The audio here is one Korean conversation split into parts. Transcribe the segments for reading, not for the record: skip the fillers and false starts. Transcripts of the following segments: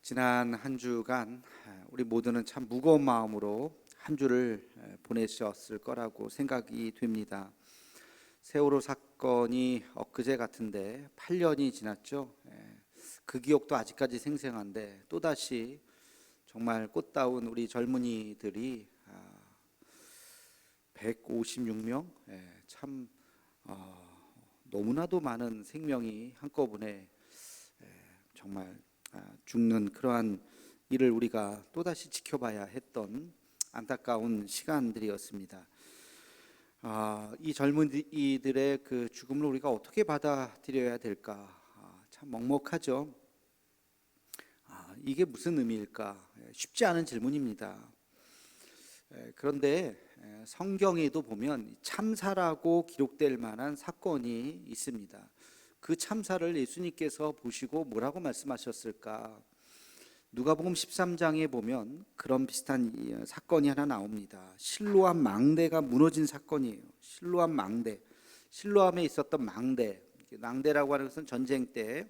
지난 한 주간 우리 모두는 참 무거운 마음으로 한 주를 보내셨을 거라고 생각이 됩니다. 세월호 사건이 엊그제 같은데 8년이 지났죠. 그 기억도 아직까지 생생한데 또다시 정말 꽃다운 우리 젊은이들이 156명, 참 너무나도 많은 생명이 한꺼번에 정말 죽는 그러한 일을 우리가 또다시 지켜봐야 했던 안타까운 시간들이었습니다. 이 젊은이들의 그 죽음을 우리가 어떻게 받아들여야 될까? 참 먹먹하죠. 이게 무슨 의미일까? 쉽지 않은 질문입니다. 그런데 성경에도 보면 참사라고 기록될 만한 사건이 있습니다. 그 참사를 예수님께서 보시고 뭐라고 말씀하셨을까? 누가복음 13장에 보면 그런 비슷한 사건이 하나 나옵니다. 실로암 망대가 무너진 사건이에요. 실로암 망대, 실로암에 있었던 망대라고 하는 것은 전쟁 때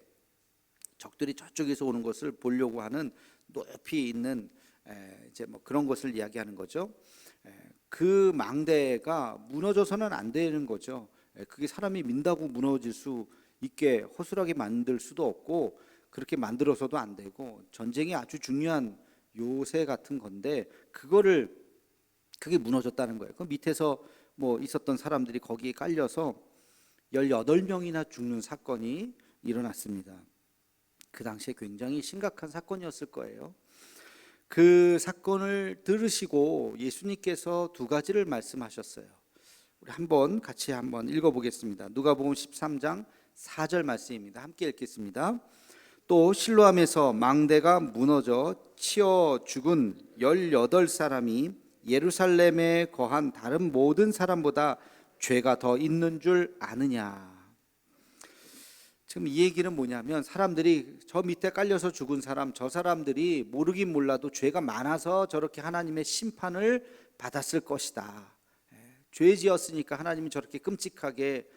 적들이 저쪽에서 오는 것을 보려고 하는 높이 있는 이제 뭐 그런 것을 이야기하는 거죠. 그 망대가 무너져서는 안 되는 거죠. 그게 사람이 민다고 무너질 수 있게 허술하게 만들 수도 없고 그렇게 만들어서도 안 되고 전쟁이 아주 중요한 요새 같은 건데 그게 무너졌다는 거예요. 그 밑에서 뭐 있었던 사람들이 거기에 깔려서 18명이나 죽는 사건이 일어났습니다. 그 당시에 굉장히 심각한 사건이었을 거예요. 그 사건을 들으시고 예수님께서 두 가지를 말씀하셨어요. 우리 같이 한번 읽어보겠습니다. 누가복음 13장 4절 말씀입니다. 함께 읽겠습니다. 또 실로암에서 망대가 무너져 치어 죽은 18사람이 예루살렘에 거한 다른 모든 사람보다 죄가 더 있는 줄 아느냐. 지금 이 얘기는 뭐냐면 사람들이 저 밑에 깔려서 죽은 사람, 저 사람들이 모르긴 몰라도 죄가 많아서 저렇게 하나님의 심판을 받았을 것이다. 죄 지었으니까 하나님이 저렇게 끔찍하게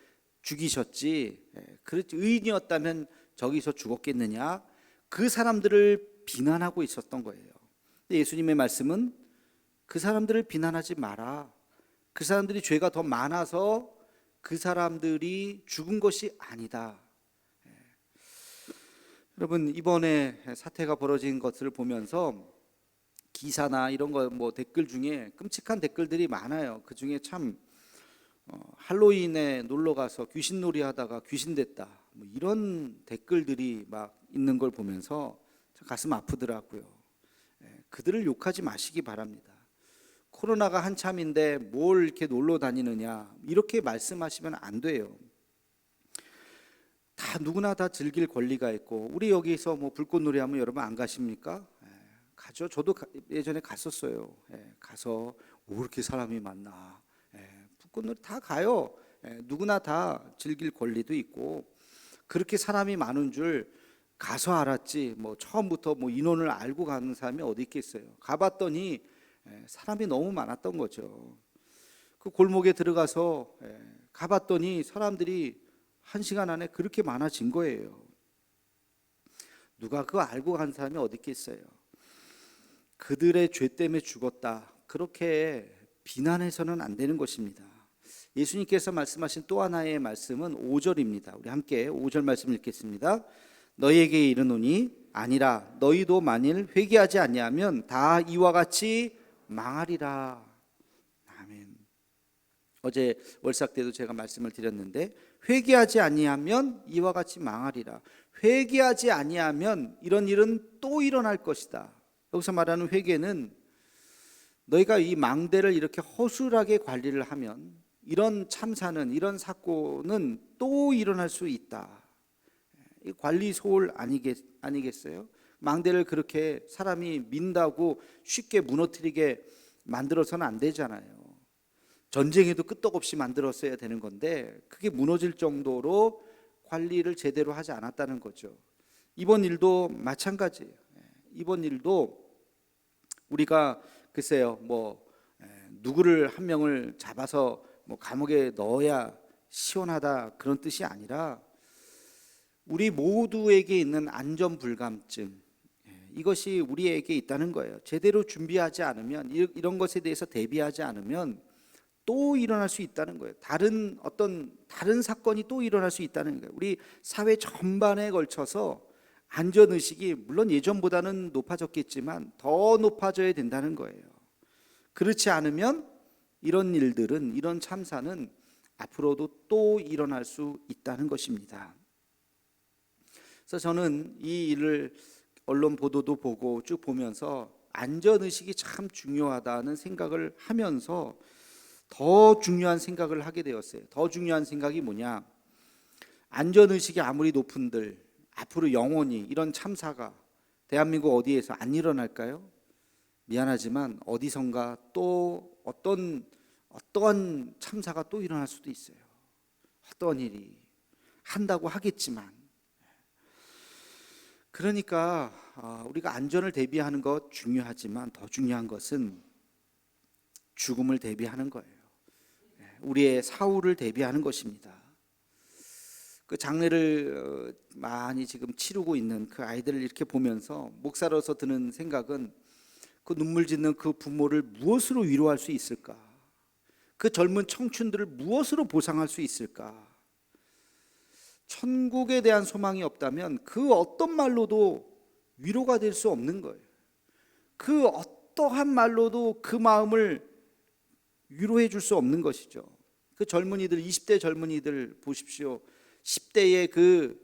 죽이셨지. 그렇지 의인이었다면 저기서 죽었겠느냐? 그 사람들을 비난하고 있었던 거예요. 예수님의 말씀은 그 사람들을 비난하지 마라. 그 사람들이 죄가 더 많아서 그 사람들이 죽은 것이 아니다. 여러분, 이번에 사태가 벌어진 것을 보면서 기사나 이런 거 뭐 댓글 중에 끔찍한 댓글들이 많아요. 그 중에 참 할로윈에 놀러 가서 귀신놀이 하다가 귀신 됐다, 뭐 이런 댓글들이 막 있는 걸 보면서 참 가슴 아프더라고요. 그들을 욕하지 마시기 바랍니다. 코로나가 한참인데 뭘 이렇게 놀러 다니느냐 이렇게 말씀하시면 안 돼요. 다 누구나 다 즐길 권리가 있고 우리 여기서 뭐 불꽃놀이 하면 여러분 안 가십니까? 가죠. 저도 예전에 갔었어요. 가서 이렇게 사람이 많나. 불꽃놀이 다 가요. 누구나 다 즐길 권리도 있고 그렇게 사람이 많은 줄 가서 알았지 뭐 처음부터 뭐 인원을 알고 가는 사람이 어디 있겠어요. 가봤더니 사람이 너무 많았던 거죠. 그 골목에 들어가서 가봤더니 사람들이 1시간 안에 그렇게 많아진 거예요. 누가 그거 알고 간 사람이 어디 있겠어요. 그들의 죄 때문에 죽었다, 그렇게 비난해서는 안 되는 것입니다. 예수님께서 말씀하신 또 하나의 말씀은 5절입니다. 우리 함께 5절 말씀 읽겠습니다. 너희에게 이르노니 아니라 너희도 만일 회개하지 아니하면 다 이와 같이 망하리라. 아멘. 어제 월삭 때도 제가 말씀을 드렸는데 회개하지 아니하면 이와 같이 망하리라. 회개하지 아니하면 이런 일은 또 일어날 것이다. 여기서 말하는 회개는 너희가 이 망대를 이렇게 허술하게 관리를 하면 이런 참사는, 이런 사건은 또 일어날 수 있다. 관리 소홀 아니겠어요? 망대를 그렇게 사람이 민다고 쉽게 무너뜨리게 만들어서는 안 되잖아요. 전쟁에도 끄떡없이 만들었어야 되는 건데 그게 무너질 정도로 관리를 제대로 하지 않았다는 거죠. 이번 일도 마찬가지예요. 이번 일도 우리가 글쎄요 뭐 누구를 한 명을 잡아서 뭐 감옥에 넣어야 시원하다 그런 뜻이 아니라 우리 모두에게 있는 안전불감증, 이것이 우리에게 있다는 거예요. 제대로 준비하지 않으면, 이런 것에 대해서 대비하지 않으면 또 일어날 수 있다는 거예요. 다른 사건이 또 일어날 수 있다는 거예요. 우리 사회 전반에 걸쳐서 안전의식이 물론 예전보다는 높아졌겠지만 더 높아져야 된다는 거예요. 그렇지 않으면 이런 참사는 앞으로도 또 일어날 수 있다는 것입니다. 그래서 저는 이 일을 언론 보도도 보고 쭉 보면서 안전의식이 참 중요하다는 생각을 하면서 더 중요한 생각을 하게 되었어요. 더 중요한 생각이 뭐냐? 안전의식이 아무리 높은들 앞으로 영원히 이런 참사가 대한민국 어디에서 안 일어날까요? 미안하지만 어디선가 또 어떠한 참사가 또 일어날 수도 있어요. 어떤 일이 한다고 하겠지만, 그러니까 우리가 안전을 대비하는 것 중요하지만 더 중요한 것은 죽음을 대비하는 거예요. 우리의 사후를 대비하는 것입니다. 그 장례를 많이 지금 치르고 있는 그 아이들을 이렇게 보면서 목사로서 드는 생각은, 그 눈물 짓는 그 부모를 무엇으로 위로할 수 있을까? 그 젊은 청춘들을 무엇으로 보상할 수 있을까? 천국에 대한 소망이 없다면 그 어떤 말로도 위로가 될 수 없는 거예요. 그 어떠한 말로도 그 마음을 위로해 줄 수 없는 것이죠. 그 젊은이들, 20대 젊은이들 보십시오. 10대의 그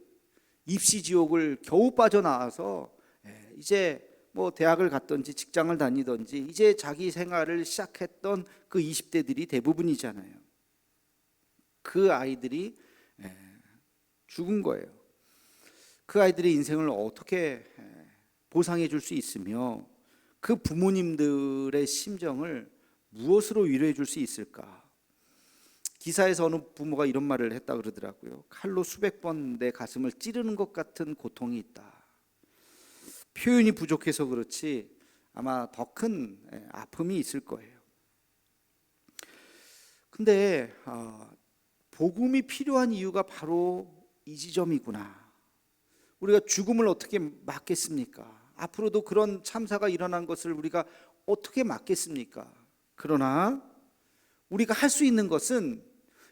입시 지옥을 겨우 빠져나와서 이제 뭐 대학을 갔든지 직장을 다니든지 이제 자기 생활을 시작했던 그 20대들이 대부분이잖아요. 그 아이들이 죽은 거예요. 그 아이들의 인생을 어떻게 보상해 줄 수 있으며 그 부모님들의 심정을 무엇으로 위로해 줄 수 있을까? 기사에서 어느 부모가 이런 말을 했다 그러더라고요. 칼로 수백 번 내 가슴을 찌르는 것 같은 고통이 있다. 표현이 부족해서 그렇지 아마 더 큰 아픔이 있을 거예요. 근데 복음이 필요한 이유가 바로 이 지점이구나. 우리가 죽음을 어떻게 막겠습니까? 앞으로도 그런 참사가 일어난 것을 우리가 어떻게 막겠습니까? 그러나 우리가 할 수 있는 것은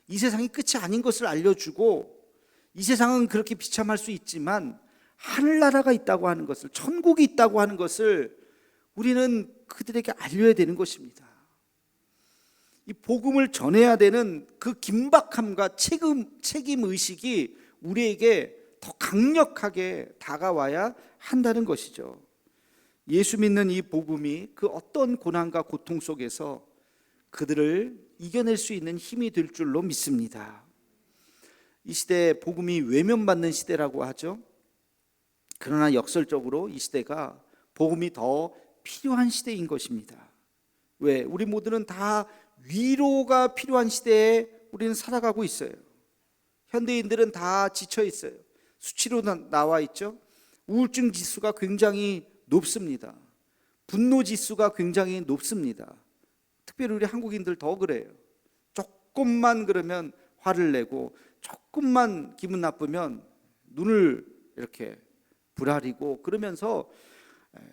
이 세상이 끝이 아닌 것을 알려주고, 이 세상은 그렇게 비참할 수 있지만 하늘나라가 있다고 하는 것을, 천국이 있다고 하는 것을 우리는 그들에게 알려야 되는 것입니다. 이 복음을 전해야 되는 그 긴박함과 책임의식이 우리에게 더 강력하게 다가와야 한다는 것이죠. 예수 믿는 이 복음이 그 어떤 고난과 고통 속에서 그들을 이겨낼 수 있는 힘이 될 줄로 믿습니다. 이 시대에 복음이 외면받는 시대라고 하죠. 그러나 역설적으로 이 시대가 복음이 더 필요한 시대인 것입니다. 왜? 우리 모두는 다 위로가 필요한 시대에 우리는 살아가고 있어요. 현대인들은 다 지쳐 있어요. 수치로 나와 있죠. 우울증 지수가 굉장히 높습니다. 분노 지수가 굉장히 높습니다. 특별히 우리 한국인들 더 그래요. 조금만 그러면 화를 내고, 조금만 기분 나쁘면 눈을 이렇게 부라리고, 그러면서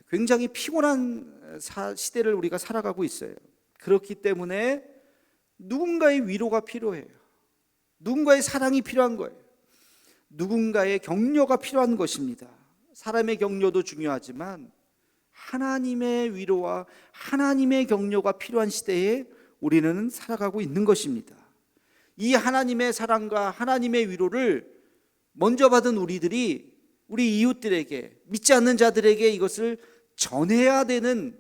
굉장히 피곤한 시대를 우리가 살아가고 있어요. 그렇기 때문에 누군가의 위로가 필요해요. 누군가의 사랑이 필요한 거예요. 누군가의 격려가 필요한 것입니다. 사람의 격려도 중요하지만 하나님의 위로와 하나님의 격려가 필요한 시대에 우리는 살아가고 있는 것입니다. 이 하나님의 사랑과 하나님의 위로를 먼저 받은 우리들이 우리 이웃들에게, 믿지 않는 자들에게 이것을 전해야 되는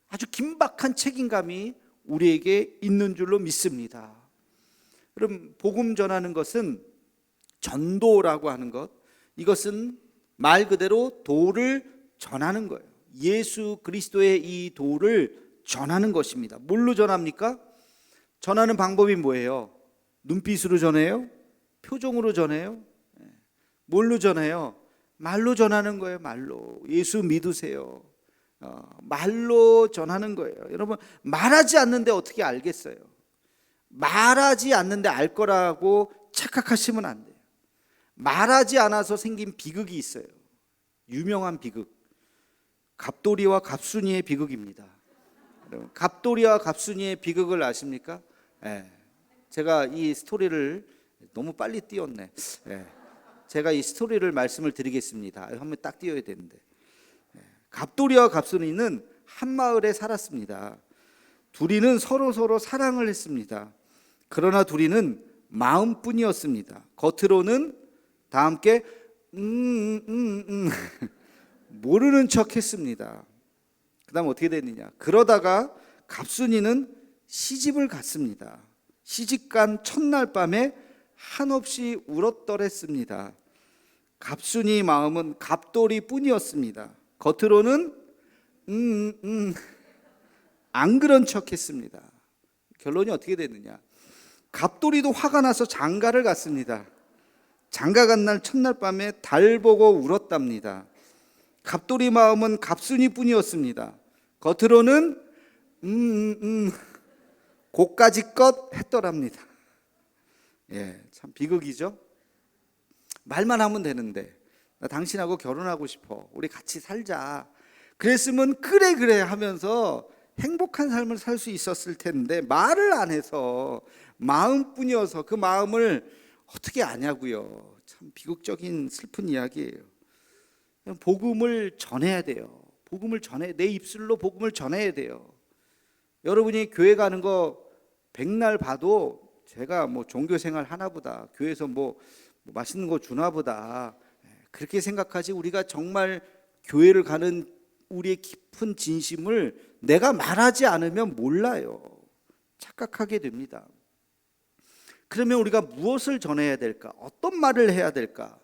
아주 긴박한 책임감이 우리에게 있는 줄로 믿습니다. 그럼 복음 전하는 것은 전도라고 하는 것, 이것은 말 그대로 도를 전하는 거예요. 예수 그리스도의 이 도를 전하는 것입니다. 뭘로 전합니까? 전하는 방법이 뭐예요? 눈빛으로 전해요? 표정으로 전해요? 뭘로 전해요? 말로 전하는 거예요. 말로. 예수 믿으세요. 말로 전하는 거예요. 여러분, 말하지 않는데 어떻게 알겠어요? 말하지 않는데 알 거라고 착각하시면 안 돼요. 말하지 않아서 생긴 비극이 있어요. 유명한 비극. 갑돌이와 갑순이의 비극입니다. 여러분, 갑돌이와 갑순이의 비극을 아십니까? 예. 제가 이 스토리를 너무 빨리 띄웠네. 예. 제가 이 스토리를 말씀을 드리겠습니다. 한번 딱 띄워야 되는데, 갑돌이와 갑순이는 한 마을에 살았습니다. 둘이는 서로 사랑을 했습니다. 그러나 둘이는 마음뿐이었습니다. 겉으로는 다 함께 모르는 척 했습니다. 그 다음 어떻게 됐느냐, 그러다가 갑순이는 시집을 갔습니다. 시집간 첫날 밤에 한없이 울었더랬습니다. 갑순이 마음은 갑돌이 뿐이었습니다. 겉으로는 안 그런 척 했습니다. 결론이 어떻게 됐느냐, 갑돌이도 화가 나서 장가를 갔습니다. 장가 간 날 첫날 밤에 달 보고 울었답니다. 갑돌이 마음은 갑순이 뿐이었습니다. 겉으로는 고까지껏 했더랍니다. 예, 참 비극이죠. 말만 하면 되는데, 나 당신하고 결혼하고 싶어, 우리 같이 살자, 그랬으면 그래 하면서 행복한 삶을 살 수 있었을 텐데 말을 안 해서, 마음뿐이어서 그 마음을 어떻게 아냐고요. 참 비극적인 슬픈 이야기예요. 복음을 전해야 돼요. 복음을 내 입술로 복음을 전해야 돼요. 여러분이 교회 가는 거 백날 봐도 제가 뭐 종교생활 하나보다, 교회에서 뭐 맛있는 거 주나보다 그렇게 생각하지, 우리가 정말 교회를 가는 우리의 깊은 진심을 내가 말하지 않으면 몰라요. 착각하게 됩니다. 그러면 우리가 무엇을 전해야 될까? 어떤 말을 해야 될까?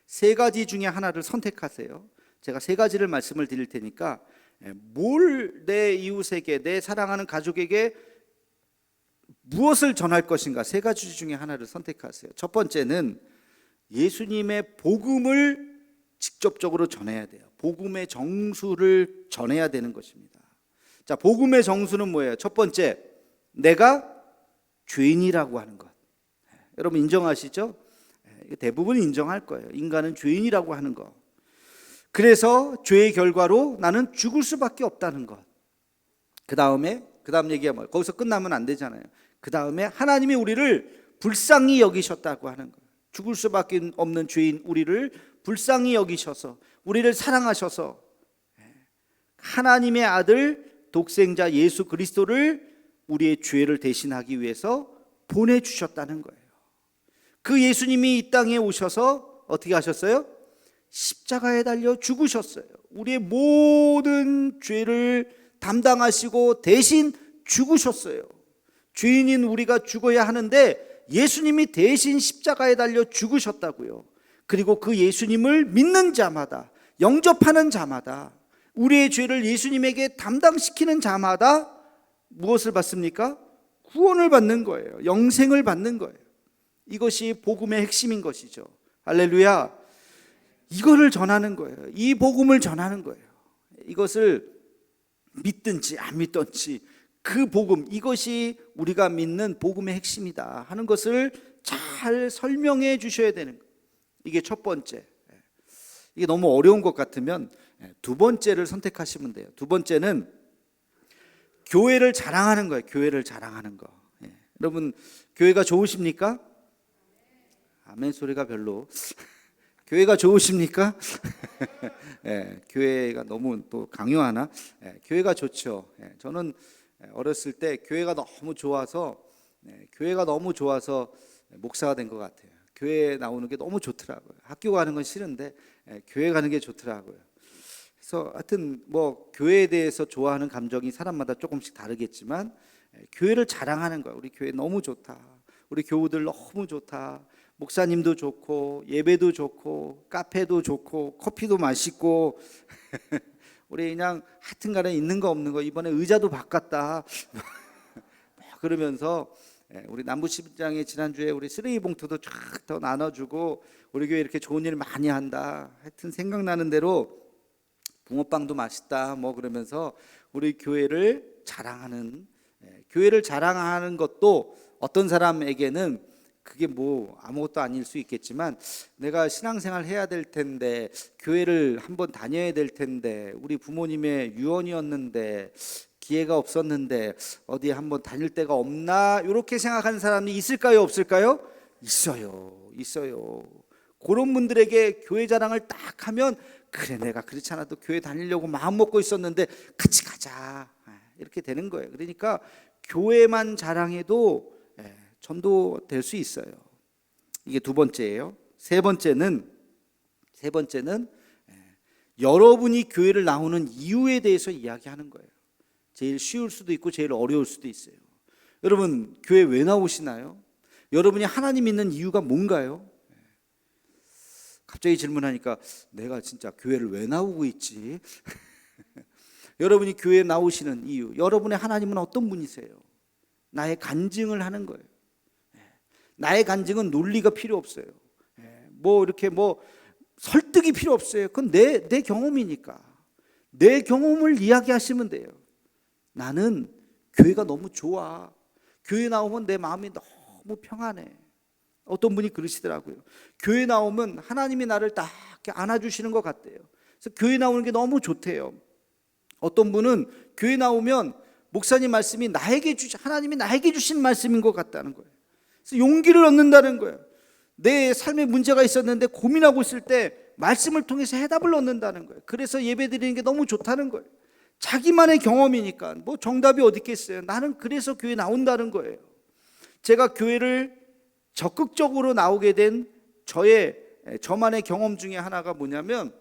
세 가지 중에 하나를 선택하세요. 제가 세 가지를 말씀을 드릴 테니까 뭘 내 이웃에게, 내 사랑하는 가족에게 무엇을 전할 것인가, 세 가지 중에 하나를 선택하세요. 첫 번째는 예수님의 복음을 직접적으로 전해야 돼요. 복음의 정수를 전해야 되는 것입니다. 자, 복음의 정수는 뭐예요? 첫 번째, 내가 죄인이라고 하는 것. 여러분 인정하시죠? 대부분 인정할 거예요. 인간은 죄인이라고 하는 것. 그래서 죄의 결과로 나는 죽을 수밖에 없다는 것. 그 다음 얘기가 뭐예요? 거기서 끝나면 안 되잖아요. 그 다음에 하나님이 우리를 불쌍히 여기셨다고 하는 것. 죽을 수밖에 없는 죄인 우리를 불쌍히 여기셔서, 우리를 사랑하셔서 하나님의 아들 독생자 예수 그리스도를 우리의 죄를 대신하기 위해서 보내주셨다는 거예요. 그 예수님이 이 땅에 오셔서 어떻게 하셨어요? 십자가에 달려 죽으셨어요. 우리의 모든 죄를 담당하시고 대신 죽으셨어요. 죄인인 우리가 죽어야 하는데 예수님이 대신 십자가에 달려 죽으셨다고요. 그리고 그 예수님을 믿는 자마다, 영접하는 자마다, 우리의 죄를 예수님에게 담당시키는 자마다 무엇을 받습니까? 구원을 받는 거예요. 영생을 받는 거예요. 이것이 복음의 핵심인 것이죠. 할렐루야. 이거를 전하는 거예요. 이 복음을 전하는 거예요. 이것을 믿든지 안 믿든지 그 복음, 이것이 우리가 믿는 복음의 핵심이다 하는 것을 잘 설명해 주셔야 되는 거예요. 이게 첫 번째. 이게 너무 어려운 것 같으면 두 번째를 선택하시면 돼요. 두 번째는 교회를 자랑하는 거예요. 교회를 자랑하는 거. 여러분 교회가 좋으십니까? 아멘 소리가 별로. 교회가 좋으십니까? 교회가 너무 또 강요하나? 교회가 좋죠. 저는 어렸을 때 교회가 너무 좋아서 목사가 된 것 같아요. 교회 나오는 게 너무 좋더라고요. 학교 가는 건 싫은데 교회 가는 게 좋더라고요. 그래서 하여튼 뭐 교회에 대해서 좋아하는 감정이 사람마다 조금씩 다르겠지만 교회를 자랑하는 거예요. 우리 교회 너무 좋다. 우리 교우들 너무 좋다. 목사님도 좋고 예배도 좋고 카페도 좋고 커피도 맛있고 우리 그냥 하여튼간에 있는 거 없는 거 이번에 의자도 바꿨다. 그러면서 우리 남부시장에 지난주에 우리 쓰레기 봉투도 쫙 더 나눠주고 우리 교회 이렇게 좋은 일 많이 한다. 하여튼 생각나는 대로 붕어빵도 맛있다. 뭐 그러면서 우리 교회를 자랑하는 것도 어떤 사람에게는 그게 뭐 아무것도 아닐 수 있겠지만 내가 신앙생활 해야 될 텐데, 교회를 한번 다녀야 될 텐데, 우리 부모님의 유언이었는데 기회가 없었는데 어디 한번 다닐 데가 없나, 이렇게 생각하는 사람이 있을까요, 없을까요? 있어요. 그런 분들에게 교회 자랑을 딱 하면, 그래 내가 그렇지 않아도 교회 다니려고 마음 먹고 있었는데 같이 가자, 이렇게 되는 거예요. 그러니까 교회만 자랑해도 전도될 수 있어요. 이게 두 번째예요. 세 번째는 여러분이 교회를 나오는 이유에 대해서 이야기하는 거예요. 제일 쉬울 수도 있고 제일 어려울 수도 있어요. 여러분 교회 왜 나오시나요? 여러분이 하나님 믿는 이유가 뭔가요? 갑자기 질문하니까 내가 진짜 교회를 왜 나오고 있지? 여러분이 교회에 나오시는 이유, 여러분의 하나님은 어떤 분이세요? 나의 간증을 하는 거예요. 나의 간증은 논리가 필요 없어요. 이렇게 설득이 필요 없어요. 그건 내 경험이니까 내 경험을 이야기하시면 돼요. 나는 교회가 너무 좋아. 교회 나오면 내 마음이 너무 평안해. 어떤 분이 그러시더라고요. 교회 나오면 하나님이 나를 딱 안아주시는 것 같대요. 그래서 교회 나오는 게 너무 좋대요. 어떤 분은 교회 나오면 목사님 말씀이 하나님이 나에게 주신 말씀인 것 같다는 거예요. 그래서 용기를 얻는다는 거예요. 내 삶에 문제가 있었는데 고민하고 있을 때 말씀을 통해서 해답을 얻는다는 거예요. 그래서 예배 드리는 게 너무 좋다는 거예요. 자기만의 경험이니까 정답이 어디 있겠어요. 나는 그래서 교회 나온다는 거예요. 제가 교회를 적극적으로 나오게 된 저만의 경험 중에 하나가 뭐냐면,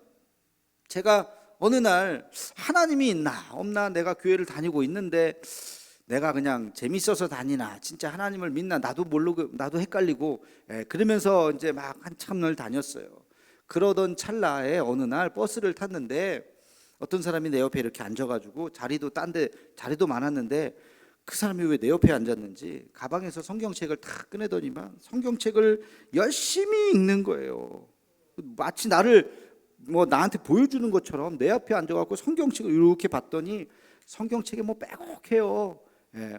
제가 어느 날 하나님이 있나 없나, 내가 교회를 다니고 있는데 내가 그냥 재밌어서 다니나 진짜 하나님을 믿나 나도 모르고, 나도 헷갈리고, 그러면서 이제 막 한참을 다녔어요. 그러던 찰나에 어느 날 버스를 탔는데 어떤 사람이 내 옆에 이렇게 앉아가지고, 자리도 많았는데 그 사람이 왜 내 옆에 앉았는지 가방에서 성경책을 탁 꺼내더니만 성경책을 열심히 읽는 거예요. 마치 나한테 보여주는 것처럼 내 앞에 앉아갖고 성경책을 이렇게 봤더니 성경책에 빼곡해요.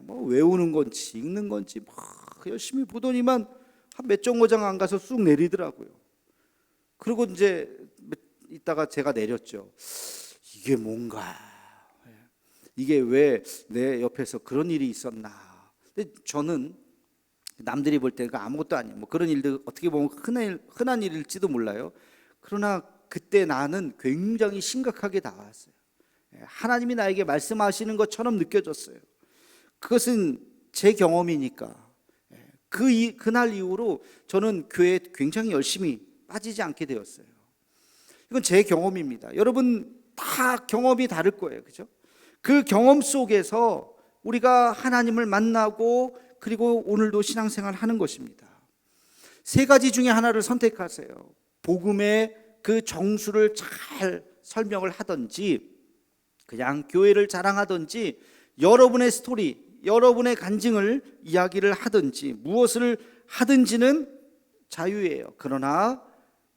외우는 건지 읽는 건지 막 열심히 보더니만 한 몇 정거장 안 가서 쑥 내리더라고요. 그리고 이제 이따가 제가 내렸죠. 이게 뭔가, 이게 왜 내 옆에서 그런 일이 있었나. 근데 저는 남들이 볼 때가 아무것도 아니에요. 그런 일도 어떻게 보면 흔한 일일지도 몰라요. 그러나 그때 나는 굉장히 심각하게 다가왔어요. 하나님이 나에게 말씀하시는 것처럼 느껴졌어요. 그것은 제 경험이니까. 그날 이후로 저는 교회에 굉장히 열심히 빠지지 않게 되었어요. 이건 제 경험입니다. 여러분 다 경험이 다를 거예요. 그죠? 그 경험 속에서 우리가 하나님을 만나고, 그리고 오늘도 신앙생활 하는 것입니다. 세 가지 중에 하나를 선택하세요. 복음의 그 정수를 잘 설명을 하든지, 그냥 교회를 자랑하든지, 여러분의 스토리, 여러분의 간증을 이야기를 하든지, 무엇을 하든지는 자유예요. 그러나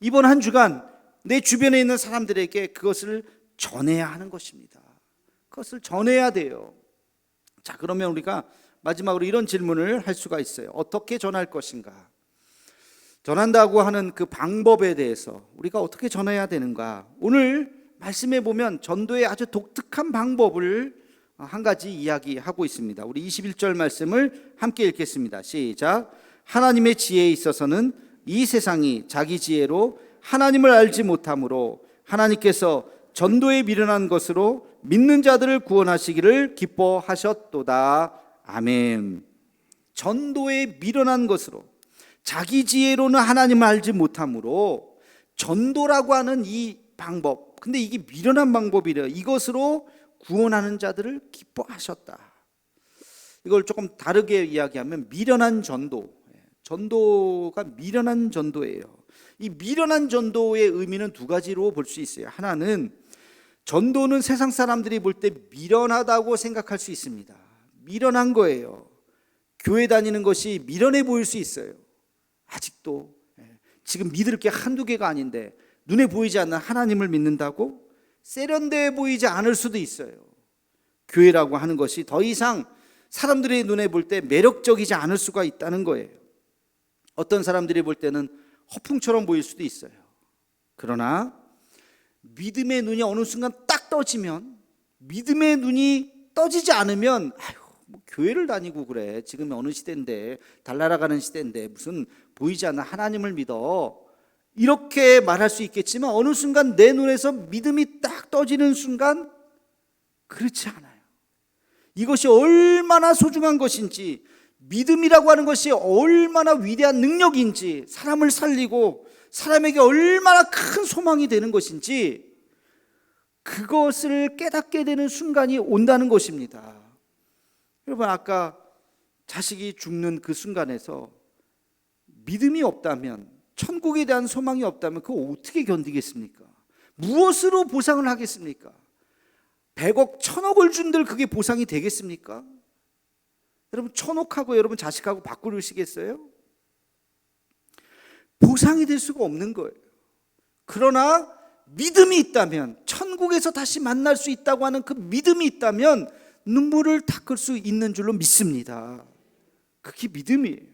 이번 한 주간 내 주변에 있는 사람들에게 그것을 전해야 하는 것입니다. 그것을 전해야 돼요. 자, 그러면 우리가 마지막으로 이런 질문을 할 수가 있어요. 어떻게 전할 것인가? 전한다고 하는 그 방법에 대해서 우리가 어떻게 전해야 되는가? 오늘 말씀해 보면 전도의 아주 독특한 방법을 한 가지 이야기하고 있습니다. 우리 21절 말씀을 함께 읽겠습니다. 시작. 하나님의 지혜에 있어서는 이 세상이 자기 지혜로 하나님을 알지 못하므로 하나님께서 전도에 미련한 것으로 믿는 자들을 구원하시기를 기뻐하셨도다. 아멘. 전도에 미련한 것으로, 자기 지혜로는 하나님을 알지 못하므로, 전도라고 하는 이 방법, 근데 이게 미련한 방법이래요. 이것으로 구원하는 자들을 기뻐하셨다. 이걸 조금 다르게 이야기하면 미련한 전도, 전도가 미련한 전도예요. 이 미련한 전도의 의미는 두 가지로 볼 수 있어요. 하나는, 전도는 세상 사람들이 볼 때 미련하다고 생각할 수 있습니다. 미련한 거예요. 교회 다니는 것이 미련해 보일 수 있어요. 아직도 지금 믿을 게 한두 개가 아닌데 눈에 보이지 않는 하나님을 믿는다고 세련되어 보이지 않을 수도 있어요. 교회라고 하는 것이 더 이상 사람들의 눈에 볼 때 매력적이지 않을 수가 있다는 거예요. 어떤 사람들이 볼 때는 허풍처럼 보일 수도 있어요. 그러나 믿음의 눈이 어느 순간 딱 떠지면, 믿음의 눈이 떠지지 않으면 뭐 교회를 다니고 그래, 지금 어느 시대인데, 달나라가는 시대인데 무슨 보이지 않는 하나님을 믿어, 이렇게 말할 수 있겠지만 어느 순간 내 눈에서 믿음이 딱 떠지는 순간 그렇지 않아요. 이것이 얼마나 소중한 것인지, 믿음이라고 하는 것이 얼마나 위대한 능력인지, 사람을 살리고 사람에게 얼마나 큰 소망이 되는 것인지, 그것을 깨닫게 되는 순간이 온다는 것입니다. 여러분, 아까 자식이 죽는 그 순간에서 믿음이 없다면, 천국에 대한 소망이 없다면 그거 어떻게 견디겠습니까? 무엇으로 보상을 하겠습니까? 100억, 1000억을 준들 그게 보상이 되겠습니까? 여러분, 1000억하고 여러분 자식하고 바꾸시겠어요? 보상이 될 수가 없는 거예요. 그러나 믿음이 있다면, 천국에서 다시 만날 수 있다고 하는 그 믿음이 있다면 눈물을 닦을 수 있는 줄로 믿습니다. 그게 믿음이에요.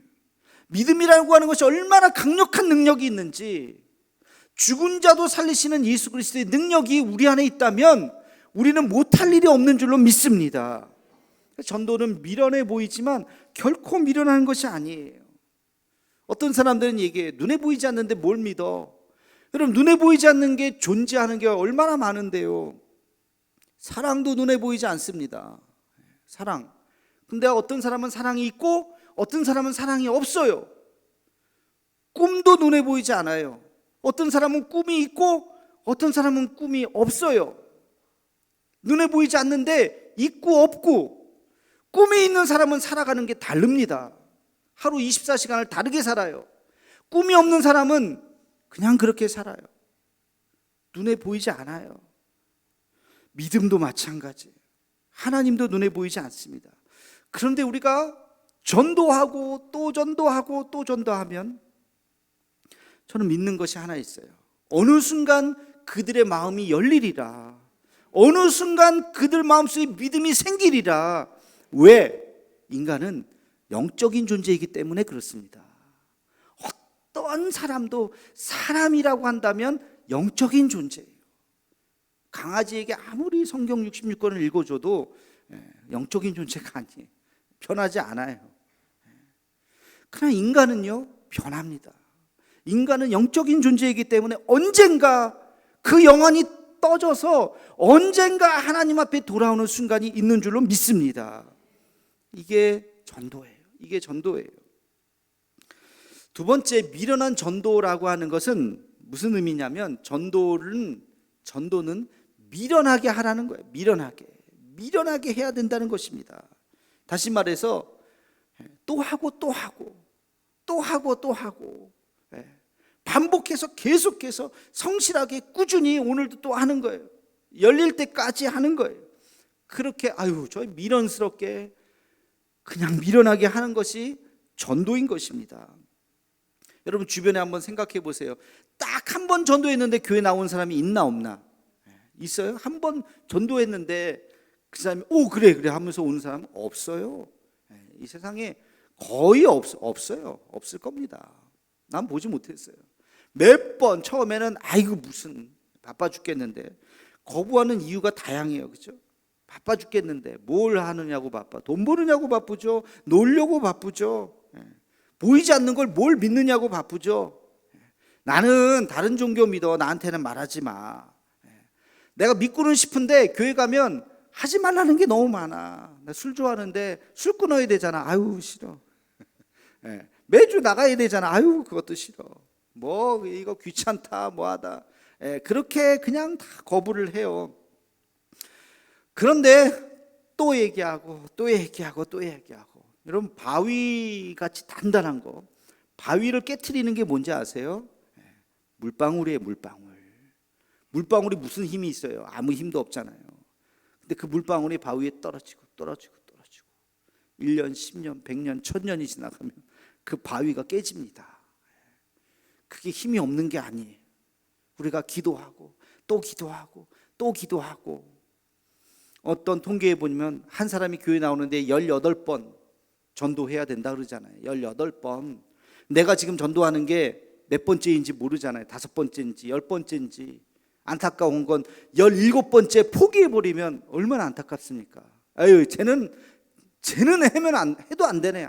믿음이라고 하는 것이 얼마나 강력한 능력이 있는지, 죽은 자도 살리시는 예수 그리스도의 능력이 우리 안에 있다면 우리는 못할 일이 없는 줄로 믿습니다. 전도는 미련해 보이지만 결코 미련한 것이 아니에요. 어떤 사람들은 얘기해요. 눈에 보이지 않는데 뭘 믿어? 여러분, 눈에 보이지 않는 게 존재하는 게 얼마나 많은데요. 사랑도 눈에 보이지 않습니다. 사랑. 근데 어떤 사람은 사랑이 있고 어떤 사람은 사랑이 없어요. 꿈도 눈에 보이지 않아요. 어떤 사람은 꿈이 있고 어떤 사람은 꿈이 없어요. 눈에 보이지 않는데 있고 없고, 꿈이 있는 사람은 살아가는 게 다릅니다. 하루 24시간을 다르게 살아요. 꿈이 없는 사람은 그냥 그렇게 살아요. 눈에 보이지 않아요. 믿음도 마찬가지예요. 하나님도 눈에 보이지 않습니다. 그런데 우리가 전도하고 또 전도하고 또 전도하면 저는 믿는 것이 하나 있어요. 어느 순간 그들의 마음이 열리리라. 어느 순간 그들 마음속에 믿음이 생기리라. 왜? 인간은 영적인 존재이기 때문에 그렇습니다. 어떤 사람도 사람이라고 한다면 영적인 존재예요. 강아지에게 아무리 성경 66권을 읽어줘도 영적인 존재가 아니에요. 변하지 않아요. 그러나 인간은요, 변합니다. 인간은 영적인 존재이기 때문에 언젠가 그 영혼이 떠져서 언젠가 하나님 앞에 돌아오는 순간이 있는 줄로 믿습니다. 이게 전도예요. 이게 전도예요. 두 번째, 미련한 전도라고 하는 것은 무슨 의미냐면, 전도는 미련하게 하라는 거예요. 미련하게 해야 된다는 것입니다. 다시 말해서 또 하고 또 하고 또 하고 또 하고, 반복해서 계속해서 성실하게 꾸준히 오늘도 또 하는 거예요. 열릴 때까지 하는 거예요. 그렇게 저 미련스럽게 그냥 미련하게 하는 것이 전도인 것입니다. 여러분, 주변에 한번 생각해 보세요. 딱 한 번 전도했는데 교회 나온 사람이 있나 없나? 있어요? 한 번 전도했는데 그 사람이 그래 하면서 오는 사람은 없어요. 이 세상에 거의 없어요. 없을 겁니다. 난 보지 못했어요. 몇 번 처음에는 무슨 바빠 죽겠는데, 거부하는 이유가 다양해요. 그렇죠? 바빠 죽겠는데 뭘 하느냐고 바빠. 돈 버느냐고 바쁘죠. 놀려고 바쁘죠. 보이지 않는 걸 뭘 믿느냐고 바쁘죠. 나는 다른 종교 믿어. 나한테는 말하지 마. 내가 믿고는 싶은데 교회 가면 하지 말라는 게 너무 많아. 나 술 좋아하는데 술 끊어야 되잖아. 싫어. 매주 나가야 되잖아. 그것도 싫어. 이거 귀찮다, 뭐하다. 그렇게 그냥 다 거부를 해요. 그런데 또 얘기하고 또 얘기하고 또 얘기하고. 여러분, 바위같이 단단한 거, 바위를 깨트리는 게 뭔지 아세요? 물방울이에요. 물방울이 무슨 힘이 있어요? 아무 힘도 없잖아요. 근데 그 물방울이 바위에 떨어지고 1년, 10년, 100년, 1000년이 지나가면 그 바위가 깨집니다. 그게 힘이 없는 게 아니에요. 우리가 기도하고 또 기도하고 또 기도하고, 어떤 통계에 보면 한 사람이 교회 나오는데 18번 전도해야 된다 그러잖아요. 18번. 내가 지금 전도하는 게 몇 번째인지 모르잖아요. 5번째인지 10번째인지. 안타까운 건 17번째 포기해버리면 얼마나 안타깝습니까? 아유, 쟤는 해도 안 되네.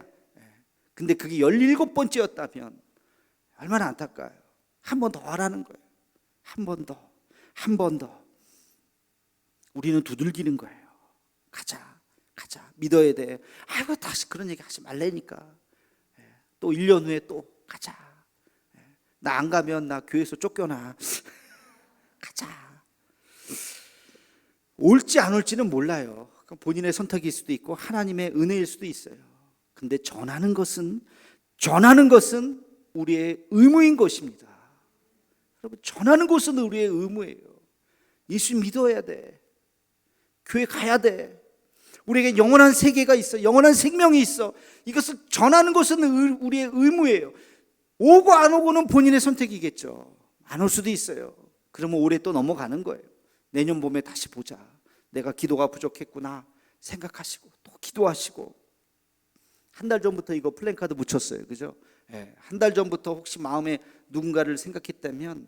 근데 그게 17번째였다면 얼마나 안타까워요. 한 번 더 하라는 거예요. 한 번 더. 우리는 두들기는 거예요. 가자. 믿어야 돼. 아이고, 다시 그런 얘기 하지 말라니까. 또 1년 후에 또 가자. 나 안 가면 나 교회에서 쫓겨나. 가자. 올지 안 올지는 몰라요. 본인의 선택일 수도 있고 하나님의 은혜일 수도 있어요. 근데 전하는 것은 우리의 의무인 것입니다. 여러분, 전하는 것은 우리의 의무예요. 예수 믿어야 돼. 교회 가야 돼. 우리에게 영원한 세계가 있어. 영원한 생명이 있어. 이것을 전하는 것은 우리의 의무예요. 오고 안 오고는 본인의 선택이겠죠. 안 올 수도 있어요. 그러면 올해 또 넘어가는 거예요. 내년 봄에 다시 보자. 내가 기도가 부족했구나 생각하시고 또 기도하시고. 한 달 전부터 이거 플랜카드 묻혔어요. 그죠? 한 달 전부터 혹시 마음에 누군가를 생각했다면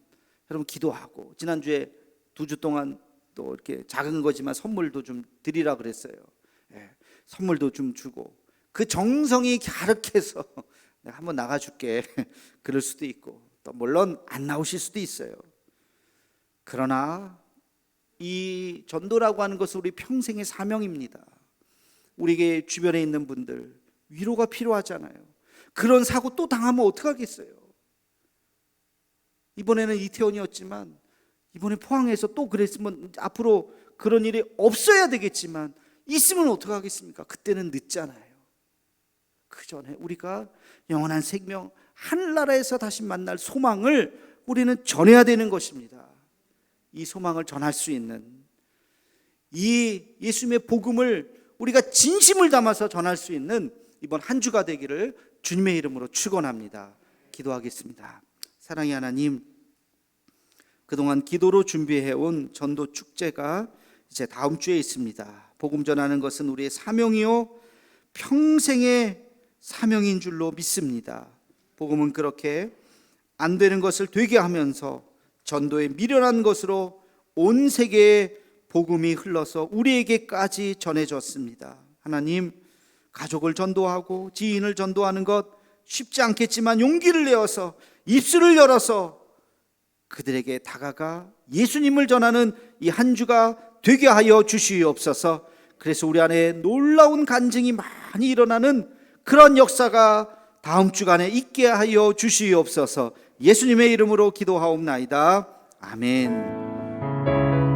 여러분 기도하고, 지난주에 2주 동안 또 이렇게 작은 거지만 선물도 좀 드리라 그랬어요. 선물도 좀 주고, 그 정성이 갸륵해서 내가 한번 나가줄게 그럴 수도 있고, 또 물론 안 나오실 수도 있어요. 그러나 이 전도라고 하는 것은 우리 평생의 사명입니다. 우리에게 주변에 있는 분들 위로가 필요하잖아요. 그런 사고 또 당하면 어떡하겠어요. 이번에는 이태원이었지만 이번에 포항에서 또 그랬으면 앞으로 그런 일이 없어야 되겠지만 있으면 어떡하겠습니까? 그때는 늦잖아요. 그 전에 우리가 영원한 생명, 하늘나라에서 다시 만날 소망을 우리는 전해야 되는 것입니다. 이 소망을 전할 수 있는, 이 예수님의 복음을 우리가 진심을 담아서 전할 수 있는 이번 한 주가 되기를 주님의 이름으로 축원합니다. 기도하겠습니다. 사랑의 하나님, 그동안 기도로 준비해온 전도 축제가 이제 다음 주에 있습니다. 복음 전하는 것은 우리의 사명이요 평생의 사명인 줄로 믿습니다. 복음은 그렇게 안 되는 것을 되게 하면서 전도의 미련한 것으로 온 세계에 복음이 흘러서 우리에게까지 전해졌습니다. 하나님, 가족을 전도하고 지인을 전도하는 것 쉽지 않겠지만 용기를 내어서 입술을 열어서 그들에게 다가가 예수님을 전하는 이 한 주가 되게 하여 주시옵소서. 그래서 우리 안에 놀라운 간증이 많이 일어나는 그런 역사가 다음 주간에 있게 하여 주시옵소서. 예수님의 이름으로 기도하옵나이다. 아멘.